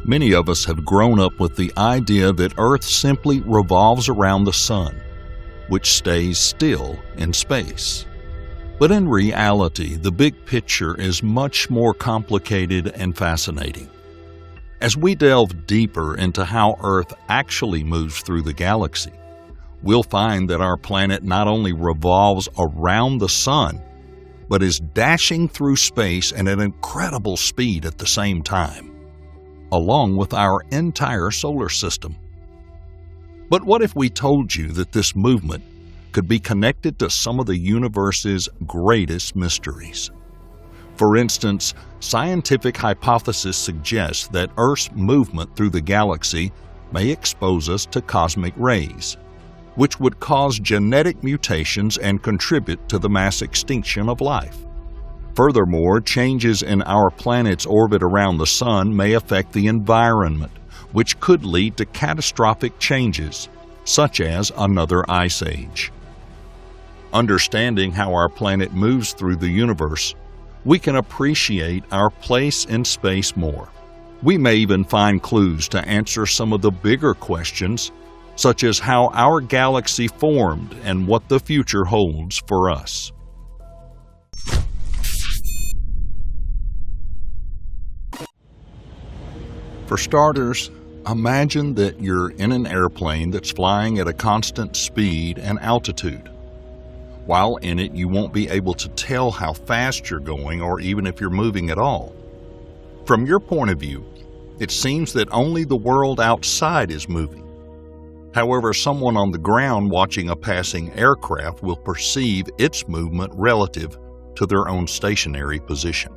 Many of us have grown up with the idea that Earth simply revolves around the Sun, which stays still in space. But in reality, the big picture is much more complicated and fascinating. As we delve deeper into how Earth actually moves through the galaxy, we'll find that our planet not only revolves around the Sun, but is dashing through space at an incredible speed at the same time, along with our entire solar system. But what if we told you that this movement could be connected to some of the universe's greatest mysteries? For instance, scientific hypothesis suggests that Earth's movement through the galaxy may expose us to cosmic rays, which would cause genetic mutations and contribute to the mass extinction of life. Furthermore, changes in our planet's orbit around the Sun may affect the environment, which could lead to catastrophic changes, such as another ice age. Understanding how our planet moves through the universe, we can appreciate our place in space more. We may even find clues to answer some of the bigger questions, such as how our galaxy formed and what the future holds for us. For starters, imagine that you're in an airplane that's flying at a constant speed and altitude. While in it, you won't be able to tell how fast you're going or even if you're moving at all. From your point of view, it seems that only the world outside is moving. However, someone on the ground watching a passing aircraft will perceive its movement relative to their own stationary position.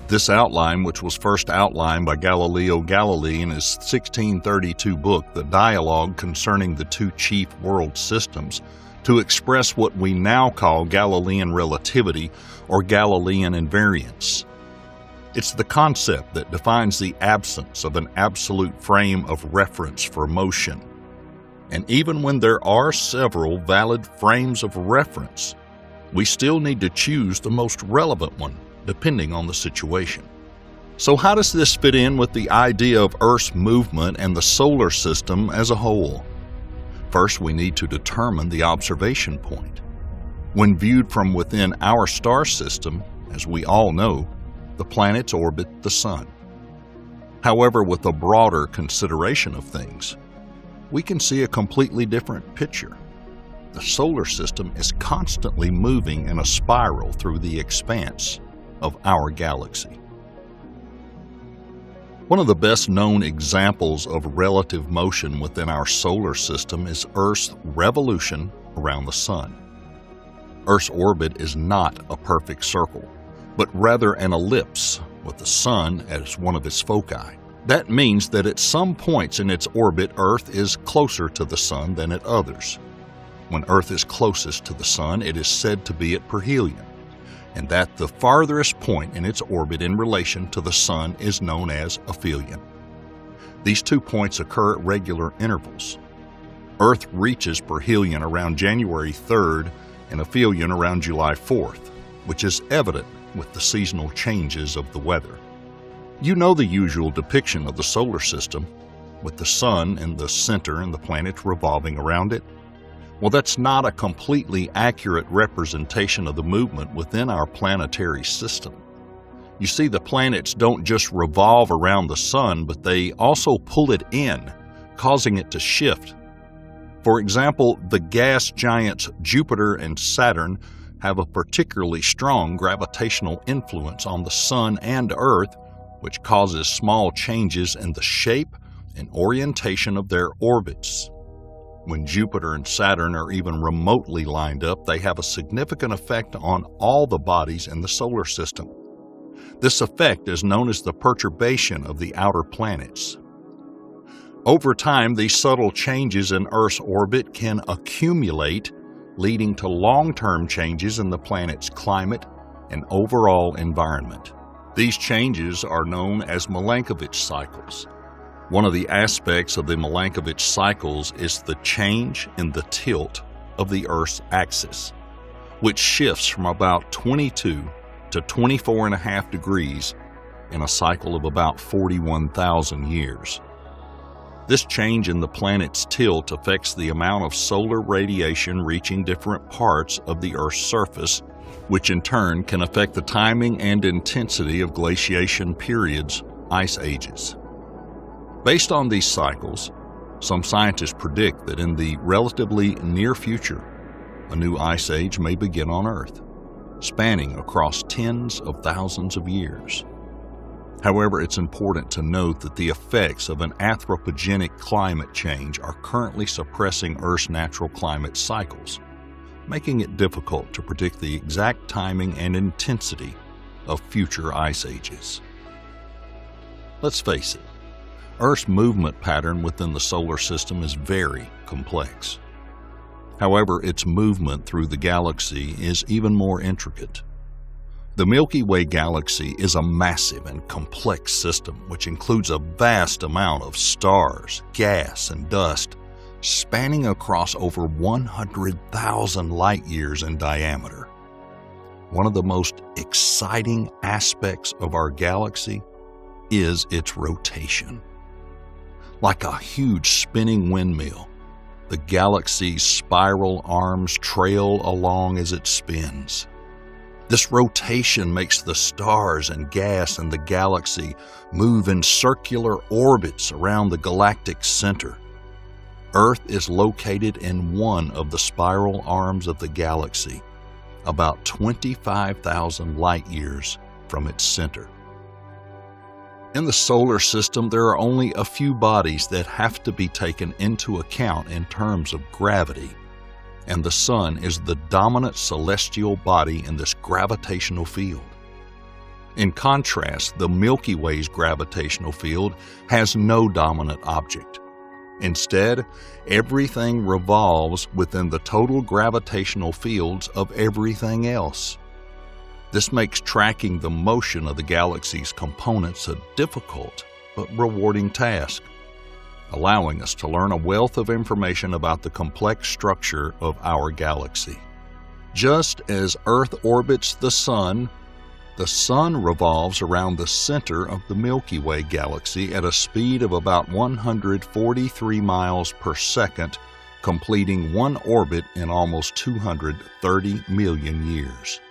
This outline, which was first outlined by Galileo Galilei in his 1632 book, The Dialogue Concerning the Two Chief World Systems, to express what we now call Galilean relativity or Galilean invariance. It's the concept that defines the absence of an absolute frame of reference for motion. And even when there are several valid frames of reference, we still need to choose the most relevant one, depending on the situation. So how does this fit in with the idea of Earth's movement and the solar system as a whole? First, we need to determine the observation point. When viewed from within our star system, as we all know, the planets orbit the Sun. However, with a broader consideration of things, we can see a completely different picture. The solar system is constantly moving in a spiral through the expanse of our galaxy. One of the best-known examples of relative motion within our solar system is Earth's revolution around the Sun. Earth's orbit is not a perfect circle, but rather an ellipse with the Sun as one of its foci. That means that at some points in its orbit, Earth is closer to the Sun than at others. When Earth is closest to the Sun, it is said to be at perihelion, and that the farthest point in its orbit in relation to the Sun is known as aphelion. These 2 points occur at regular intervals. Earth reaches perihelion around January 3rd and aphelion around July 4th, which is evident with the seasonal changes of the weather. You know the usual depiction of the solar system, with the Sun in the center and the planets revolving around it. Well, that's not a completely accurate representation of the movement within our planetary system. You see, the planets don't just revolve around the Sun, but they also pull it in, causing it to shift. For example, the gas giants Jupiter and Saturn have a particularly strong gravitational influence on the Sun and Earth, which causes small changes in the shape and orientation of their orbits. When Jupiter and Saturn are even remotely lined up, they have a significant effect on all the bodies in the solar system. This effect is known as the perturbation of the outer planets. Over time, these subtle changes in Earth's orbit can accumulate, leading to long-term changes in the planet's climate and overall environment. These changes are known as Milankovitch cycles. One of the aspects of the Milankovitch cycles is the change in the tilt of the Earth's axis, which shifts from about 22 to 24.5 degrees in a cycle of about 41,000 years. This change in the planet's tilt affects the amount of solar radiation reaching different parts of the Earth's surface, which in turn can affect the timing and intensity of glaciation periods, ice ages. Based on these cycles, some scientists predict that in the relatively near future, a new ice age may begin on Earth, spanning across tens of thousands of years. However, it's important to note that the effects of an anthropogenic climate change are currently suppressing Earth's natural climate cycles, making it difficult to predict the exact timing and intensity of future ice ages. Let's face it, Earth's movement pattern within the solar system is very complex. However, its movement through the galaxy is even more intricate. The Milky Way galaxy is a massive and complex system which includes a vast amount of stars, gas, and dust, spanning across over 100,000 light-years in diameter. One of the most exciting aspects of our galaxy is its rotation. Like a huge spinning windmill, the galaxy's spiral arms trail along as it spins. This rotation makes the stars and gas in the galaxy move in circular orbits around the galactic center. Earth is located in one of the spiral arms of the galaxy, about 25,000 light-years from its center. In the solar system, there are only a few bodies that have to be taken into account in terms of gravity, and the Sun is the dominant celestial body in this gravitational field. In contrast, the Milky Way's gravitational field has no dominant object. Instead, everything revolves within the total gravitational fields of everything else. This makes tracking the motion of the galaxy's components a difficult but rewarding task, allowing us to learn a wealth of information about the complex structure of our galaxy. Just as Earth orbits the Sun revolves around the center of the Milky Way galaxy at a speed of about 143 miles per second, completing one orbit in almost 230 million years.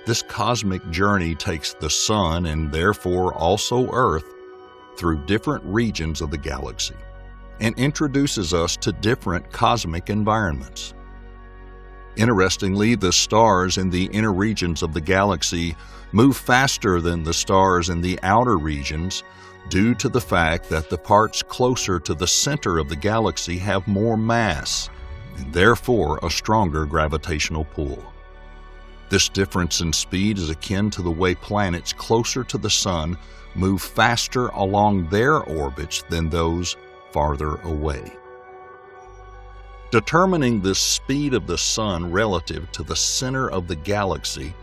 This cosmic journey takes the Sun, and therefore also Earth, through different regions of the galaxy and introduces us to different cosmic environments. Interestingly, the stars in the inner regions of the galaxy move faster than the stars in the outer regions due to the fact that the parts closer to the center of the galaxy have more mass and therefore a stronger gravitational pull. This difference in speed is akin to the way planets closer to the Sun move faster along their orbits than those farther away. Determining the speed of the Sun relative to the center of the galaxy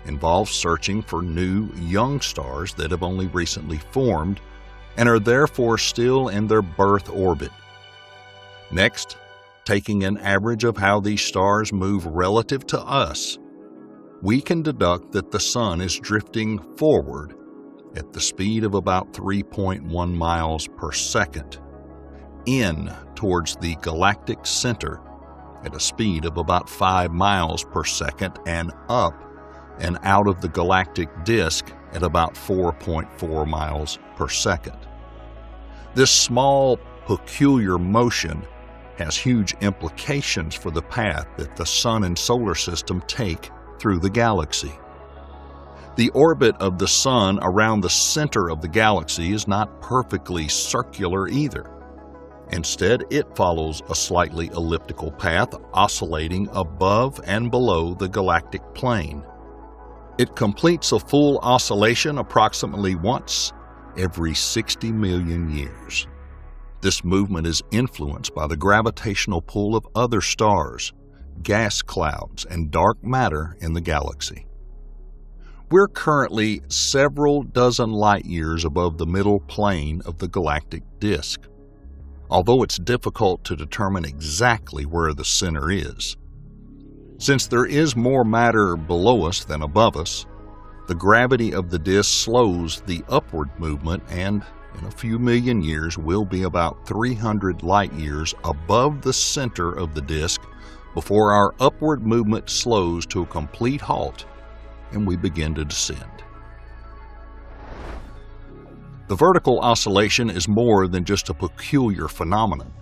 involves searching for new, young stars that have only recently formed and are therefore still in their birth orbit. Next, taking an average of how these stars move relative to us, we can deduct that the Sun is drifting forward at the speed of about 3.1 miles per second, in towards the galactic center at a speed of about 5 miles per second, and up and out of the galactic disk at about 4.4 miles per second. This small, peculiar motion has huge implications for the path that the Sun and solar system take through the galaxy. The orbit of the Sun around the center of the galaxy is not perfectly circular either. Instead, it follows a slightly elliptical path, oscillating above and below the galactic plane. It completes a full oscillation approximately once every 60 million years. This movement is influenced by the gravitational pull of other stars, gas clouds, and dark matter in the galaxy. We're currently several dozen light years above the middle plane of the galactic disk. Although it's difficult to determine exactly where the center is. Since there is more matter below us than above us, the gravity of the disk slows the upward movement, and in a few million years we'll be about 300 light years above the center of the disk before our upward movement slows to a complete halt and we begin to descend. The vertical oscillation is more than just a peculiar phenomenon.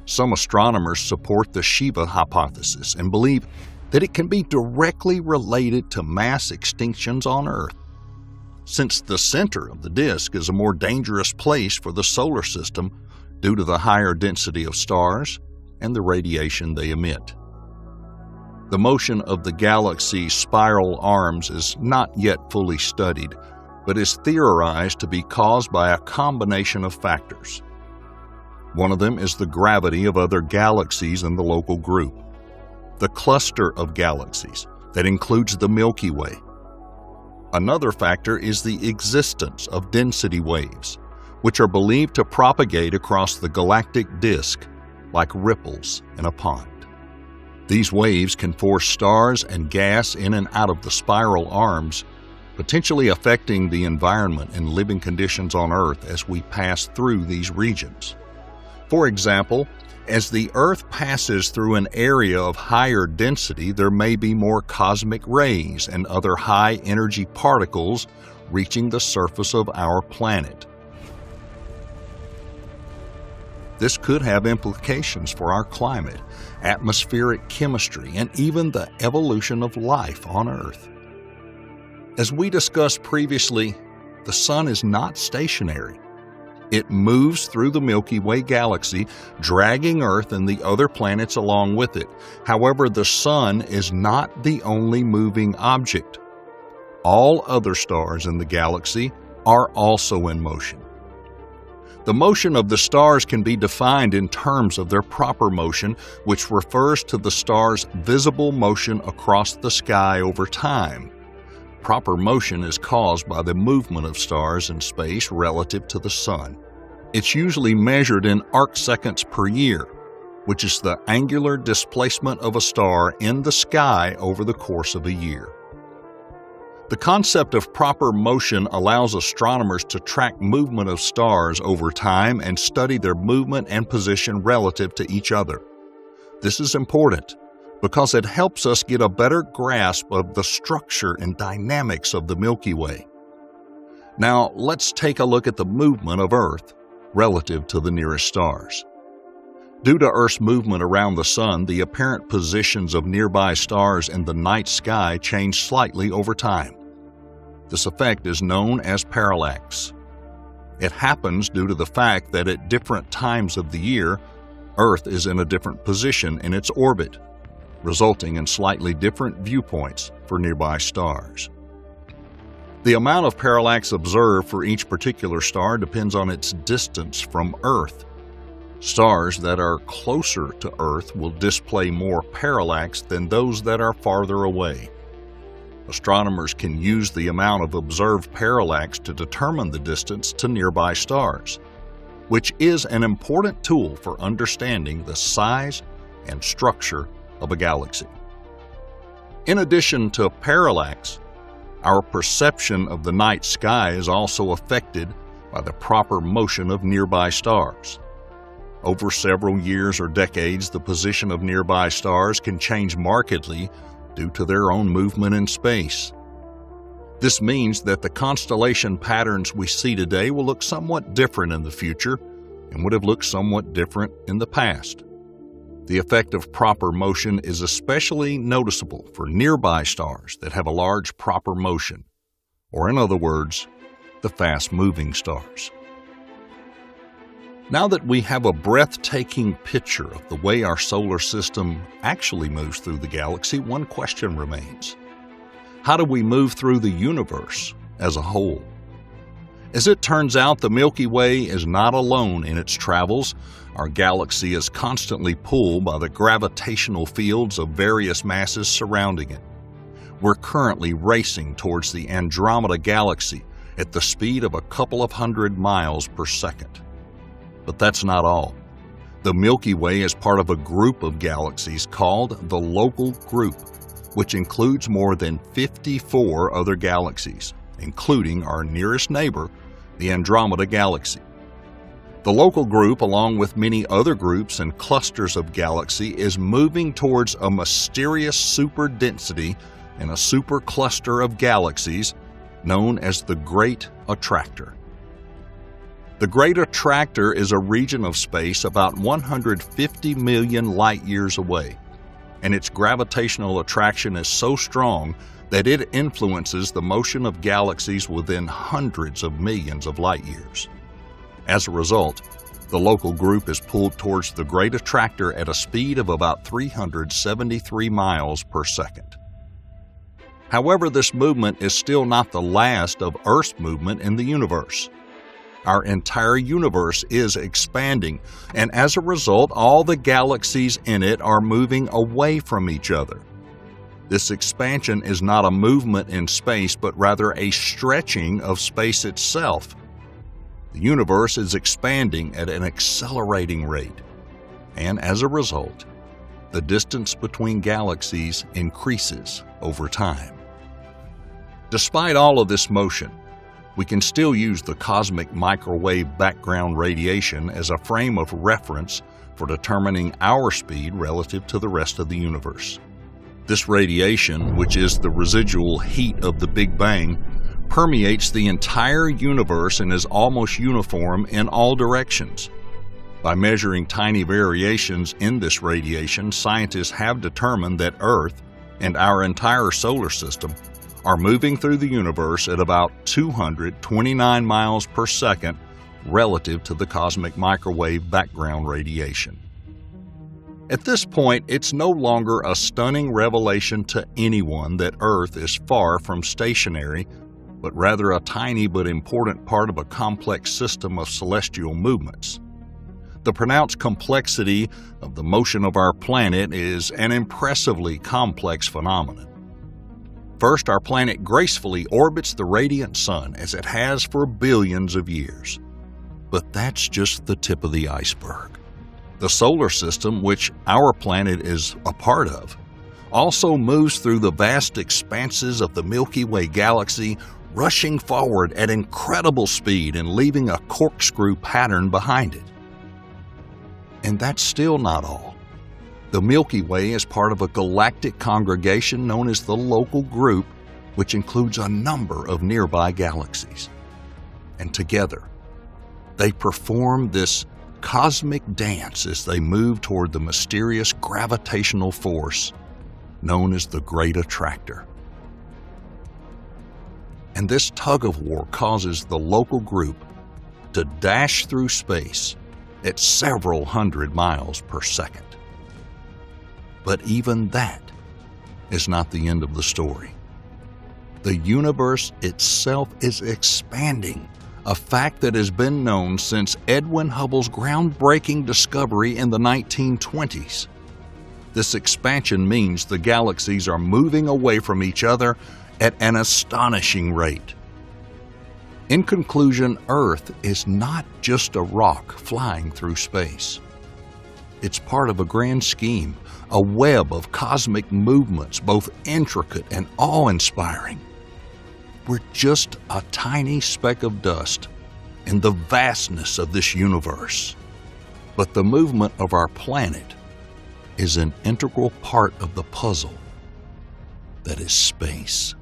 Some astronomers support the Shiva hypothesis and believe that it can be directly related to mass extinctions on Earth. Since the center of the disk is a more dangerous place for the solar system due to the higher density of stars and the radiation they emit. The motion of the galaxy's spiral arms is not yet fully studied, but is theorized to be caused by a combination of factors. One of them is the gravity of other galaxies in the local group, the cluster of galaxies that includes the Milky Way. Another factor is the existence of density waves, which are believed to propagate across the galactic disk like ripples in a pond. These waves can force stars and gas in and out of the spiral arms, potentially affecting the environment and living conditions on Earth as we pass through these regions. For example, as the Earth passes through an area of higher density, there may be more cosmic rays and other high-energy particles reaching the surface of our planet. This could have implications for our climate, atmospheric chemistry, and even the evolution of life on Earth. As we discussed previously, the Sun is not stationary. It moves through the Milky Way galaxy, dragging Earth and the other planets along with it. However, the Sun is not the only moving object. All other stars in the galaxy are also in motion. The motion of the stars can be defined in terms of their proper motion, which refers to the star's visible motion across the sky over time. Proper motion is caused by the movement of stars in space relative to the Sun. It's usually measured in arcseconds per year, which is the angular displacement of a star in the sky over the course of a year. The concept of proper motion allows astronomers to track movement of stars over time and study their movement and position relative to each other. This is important because it helps us get a better grasp of the structure and dynamics of the Milky Way. Now, let's take a look at the movement of Earth relative to the nearest stars. Due to Earth's movement around the Sun, the apparent positions of nearby stars in the night sky change slightly over time. This effect is known as parallax. It happens due to the fact that at different times of the year, Earth is in a different position in its orbit, resulting in slightly different viewpoints for nearby stars. The amount of parallax observed for each particular star depends on its distance from Earth. Stars that are closer to Earth will display more parallax than those that are farther away. Astronomers can use the amount of observed parallax to determine the distance to nearby stars, which is an important tool for understanding the size and structure of a galaxy. In addition to parallax, our perception of the night sky is also affected by the proper motion of nearby stars. Over several years or decades, the position of nearby stars can change markedly due to their own movement in space. This means that the constellation patterns we see today will look somewhat different in the future and would have looked somewhat different in the past. The effect of proper motion is especially noticeable for nearby stars that have a large proper motion, or in other words, the fast-moving stars. Now that we have a breathtaking picture of the way our solar system actually moves through the galaxy, one question remains. How do we move through the universe as a whole? As it turns out, the Milky Way is not alone in its travels. Our galaxy is constantly pulled by the gravitational fields of various masses surrounding it. We're currently racing towards the Andromeda Galaxy at the speed of a couple of 100 miles per second. But that's not all. The Milky Way is part of a group of galaxies called the Local Group, which includes more than 54 other galaxies, including our nearest neighbor, the Andromeda Galaxy. The local group, along with many other groups and clusters of galaxy, is moving towards a mysterious superdensity in a supercluster of galaxies known as the Great Attractor. The Great Attractor is a region of space about 150 million light-years away, and its gravitational attraction is so strong that it influences the motion of galaxies within hundreds of millions of light-years. As a result, the local group is pulled towards the Great Attractor at a speed of about 373 miles per second. However, this movement is still not the last of Earth's movement in the universe. Our entire universe is expanding, and as a result, all the galaxies in it are moving away from each other. This expansion is not a movement in space, but rather a stretching of space itself. The universe is expanding at an accelerating rate, and as a result, the distance between galaxies increases over time. Despite all of this motion, we can still use the cosmic microwave background radiation as a frame of reference for determining our speed relative to the rest of the universe. This radiation, which is the residual heat of the Big Bang, permeates the entire universe and is almost uniform in all directions. By measuring tiny variations in this radiation, scientists have determined that Earth and our entire solar system are moving through the universe at about 229 miles per second relative to the cosmic microwave background radiation. At this point, it's no longer a stunning revelation to anyone that Earth is far from stationary, but rather a tiny but important part of a complex system of celestial movements. The pronounced complexity of the motion of our planet is an impressively complex phenomenon. First, our planet gracefully orbits the radiant sun as it has for billions of years. But that's just the tip of the iceberg. The solar system, which our planet is a part of, also moves through the vast expanses of the Milky Way galaxy, rushing forward at incredible speed and leaving a corkscrew pattern behind it. And that's still not all. The Milky Way is part of a galactic congregation known as the Local Group, which includes a number of nearby galaxies. And together, they perform this cosmic dance as they move toward the mysterious gravitational force known as the Great Attractor. And this tug-of-war causes the Local Group to dash through space at several hundred miles per second. But even that is not the end of the story. The universe itself is expanding, a fact that has been known since Edwin Hubble's groundbreaking discovery in the 1920s. This expansion means the galaxies are moving away from each other at an astonishing rate. In conclusion, Earth is not just a rock flying through space. It's part of a grand scheme, a web of cosmic movements, both intricate and awe-inspiring. We're just a tiny speck of dust in the vastness of this universe. But the movement of our planet is an integral part of the puzzle that is space.